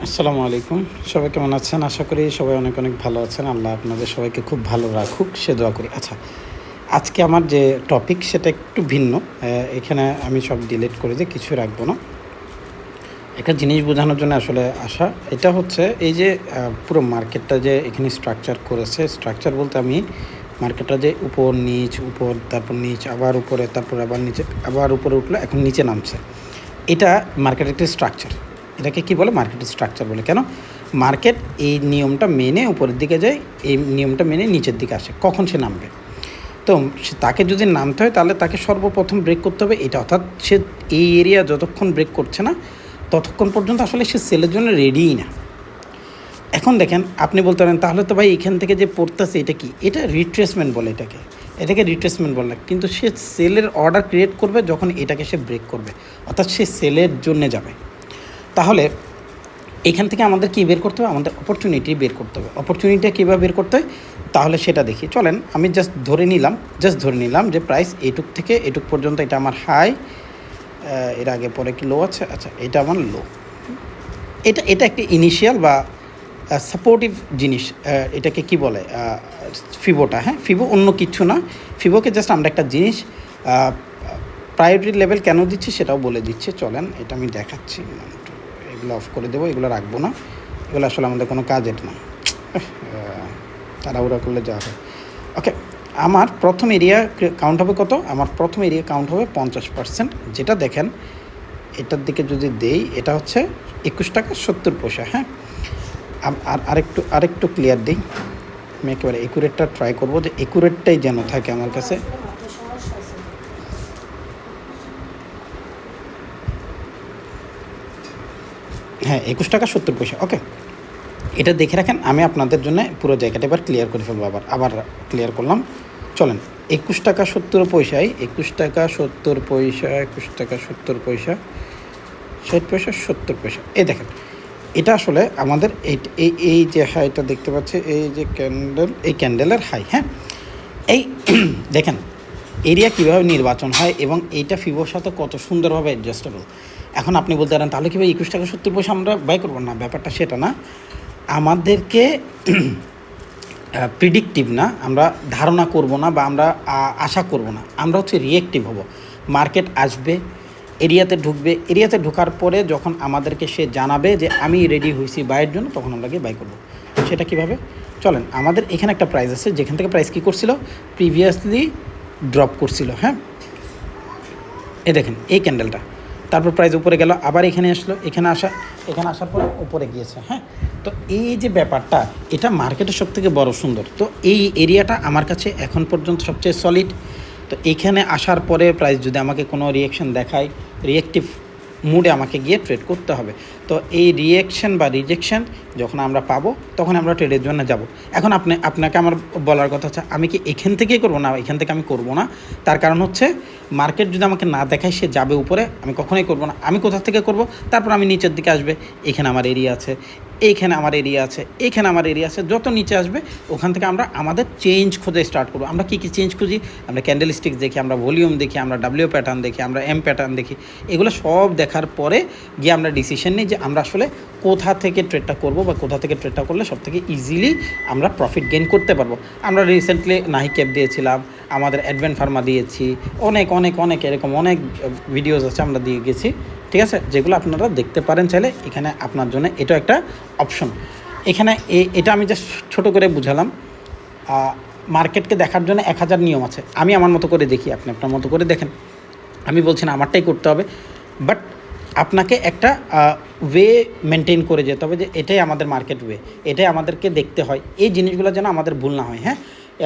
আসসালামু আলাইকুম। সবাই কেমন আছেন? আশা করি সবাই অনেক অনেক ভালো আছেন। আল্লাহ আপনাদের সবাইকে খুব ভালো রাখুক সে দোয়া করি। আচ্ছা, আজকে আমার যে টপিক সেটা একটু ভিন্ন। এখানে আমি সব ডিলিট করে দিয়ে কিছু রাখবো না। একটা জিনিস বোঝানোর জন্য আসলে আসা। এটা হচ্ছে এই যে পুরো মার্কেটটা যে এখানে স্ট্রাকচার করেছে, স্ট্রাকচার বলতে আমি মার্কেটটা যে উপর, নিচ, উপর, তারপর নিচ, আবার উপরে, তারপর আবার নিচে, আবার উপরে উঠলো, এখন নিচে নামছে। এটা মার্কেটের একটি স্ট্রাকচার। এটাকে কী বলে? মার্কেটের স্ট্রাকচার বলে। কেন? মার্কেট এই নিয়মটা মেনে উপরের দিকে যায়, এই নিয়মটা মেনে নিচের দিকে আসে। কখন সে নামবে? তো তাকে যদি নামতে হয় তাহলে তাকে সর্বপ্রথম ব্রেক করতে হবে এটা, অর্থাৎ সে এই এরিয়া যতক্ষণ ব্রেক করছে না ততক্ষণ পর্যন্ত আসলে সে সেলের জন্য রেডিই না। এখন দেখেন, আপনি বলতে পারেন তাহলে তো ভাই এখান থেকে যে পড়তেছে এটা কি? এটা রিট্রেসমেন্ট বলে এটাকে রিট্রেসমেন্ট বলে না। কিন্তু সে সেলের অর্ডার ক্রিয়েট করবে যখন এটাকে সে ব্রেক করবে, অর্থাৎ সে সেলের জন্য যাবে। তাহলে এখান থেকে আমাদের কী বের করতে হবে? আমাদের অপরচুনিটি বের করতে হবে। অপরচুনিটিটা কীভাবে বের করতে হয় তাহলে সেটা দেখি। চলেন আমি জাস্ট ধরে নিলাম যে প্রাইস এটুক থেকে এটুক পর্যন্ত এটা আমার হাই, এর আগে পরে কি লো আছে? আচ্ছা, এটা আমার লো। এটা একটি ইনিশিয়াল বা সাপোর্টিভ জিনিস। এটাকে কি বলে? ফিবোটা। হ্যাঁ, ফিবো অন্য কিছু না। ফিবোকে জাস্ট আমরা একটা জিনিস প্রায়োরিটি লেভেল কেন দিচ্ছি সেটাও বলে দিচ্ছি। চলেন এটা আমি দেখাচ্ছি। এগুলো অফ করে দেবো, এগুলো রাখবো না। এগুলো আসলে আমাদের কোনো কাজের না, তাড়াহুড়া করলে যা হয়। ওকে, আমার প্রথম এরিয়া কাউন্ট হবে কত? আমার প্রথম এরিয়া কাউন্ট হবে 50%। যেটা দেখেন এটার দিকে যদি দেই, এটা হচ্ছে 21 টাকা 70 পয়সা। হ্যাঁ, আর আরেকটু ক্লিয়ার দিই। আমি একেবারে একুরেটটা ট্রাই করবো, যে একুরেটটাই যেন থাকে আমার কাছে। হ্যাঁ, 21 টাকা 70 পয়সা। ওকে, এটা দেখে রাখেন। আমি আপনাদের জন্য পুরো জায়গাটা এবার ক্লিয়ার করে ফেলবো। আবার ক্লিয়ার করলাম। চলেন, 21 টাকা 70 পয়সায় 21 টাকা 70 পয়সা 21 টাকা 70 পয়সা 60 পয়সা 70 পয়সা। এই দেখেন, এটা আসলে আমাদের এই যে হাইটা দেখতে পাচ্ছি, এই যে ক্যান্ডেলের হাই। হ্যাঁ, এই দেখেন এরিয়া কীভাবে নির্বাচন হয় এবং এইটা ফিবোর সাথে কত সুন্দরভাবে অ্যাডজাস্টেবল। এখন আপনি বলতে পারেন তাহলে কি ভাই 21 টাকা 70 পয়সা আমরা বাই করবো? না, ব্যাপারটা সেটা না। আমাদেরকে প্রিডিক্টিভ না, আমরা ধারণা করব না বা আমরা আশা করব না, আমরা হচ্ছে রিয়েক্টিভ হব। মার্কেট আসবে, এরিয়াতে ঢুকবে, এরিয়াতে ঢোকার পরে যখন আমাদেরকে সে জানাবে যে আমি রেডি হয়েছি বাইয়ের জন্য, তখন আমরা গিয়ে বাই করবো। সেটা কীভাবে? চলেন, আমাদের এখানে একটা প্রাইস আছে যেখান থেকে প্রাইস কী করছিল? প্রিভিয়াসলি ড্রপ করছিল। হ্যাঁ, এ দেখেন এই ক্যান্ডেলটা, তারপর প্রাইস উপরে গেল, আবার এখানে আসলো, এখানে আসার পরে উপরে গিয়েছে। হ্যাঁ, তো এই যে ব্যাপারটা, এটা মার্কেটের সবথেকে বড় সুন্দর। তো এই এরিয়াটা আমার কাছে এখন পর্যন্ত সবচেয়ে সলিড। তো এখানে আসার পরে প্রাইস যদি আমাকে কোনো রিয়েকশন দেখায়, রিয়েক্টিভ মুডে আমাকে গিয়ে ট্রেড করতে হবে। তো এই রিয়েকশন বা রিজেকশন যখন আমরা পাবো তখন আমরা ট্রেডের জন্য যাব। এখন আপনাকে আমার বলার কথা হচ্ছে, আমি কি এখান থেকেই করবো? না, এখান থেকে আমি করবো না। তার কারণ হচ্ছে মার্কেট যদি আমাকে না দেখায় সে যাবে উপরে, আমি কখনোই করবো না। আমি কোথা থেকে করব? তারপর আমি নিচের দিকে আসবে, এখানে আমার এরিয়া আছে, এইখানে আমার এরিয়া আছে, এইখানে আমার এরিয়া আছে, যত নিচে আসবে ওখান থেকে আমরা আমাদের চেঞ্জ খোঁজা স্টার্ট করবো। আমরা কী চেঞ্জ খুঁজি? আমরা ক্যান্ডেল স্টিক দেখি, আমরা ভলিউম দেখি, আমরা ডাব্লিউ প্যাটার্ন দেখি, আমরা এম প্যাটার্ন দেখি। এগুলো সব দেখার পরে গিয়ে আমরা ডিসিশন নিই যে আমরা আসলে কোথা থেকে ট্রেডটা করব বা কোথা থেকে ট্রেডটা করলে সবথেকে ইজিলি আমরা প্রফিট গেইন করতে পারবো। আমরা রিসেন্টলি নাহি ক্যাপ দিয়েছিলাম, আমাদের অ্যাডভেন্ট ফার্মা দিয়েছি, অনেক এরকম অনেক ভিডিওস আছে আমরা দিয়ে গেছি। ঠিক আছে, যেগুলো আপনারা দেখতে পারেন চাইলে। এখানে আপনার জন্য এটা একটা অপশন। এখানে এটা আমি জাস্ট ছোটো করে বুঝালাম। মার্কেটকে দেখার জন্য 1000 নিয়ম আছে। আমি আমার মতো করে দেখি, আপনি আপনার মতো করে দেখেন। আমি বলছি না আমারটাই করতে হবে, বাট আপনাকে একটা ওয়ে মেনটেন করে যেতে হবে যে এটাই আমাদের মার্কেট ওয়ে, এটাই আমাদেরকে দেখতে হয়। এই জিনিসগুলো যেন আমাদের ভুল না হয়। হ্যাঁ,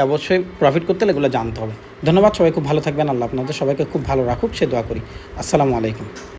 অবশ্যই প্রফিট করতে হলে এগুলো জানতে হবে। ধন্যবাদ, সবাই খুব ভালো থাকবেন। আল্লাহ আপনাদের সবাইকে খুব ভালো রাখুক সে দোয়া করি। আসসালামু আলাইকুম।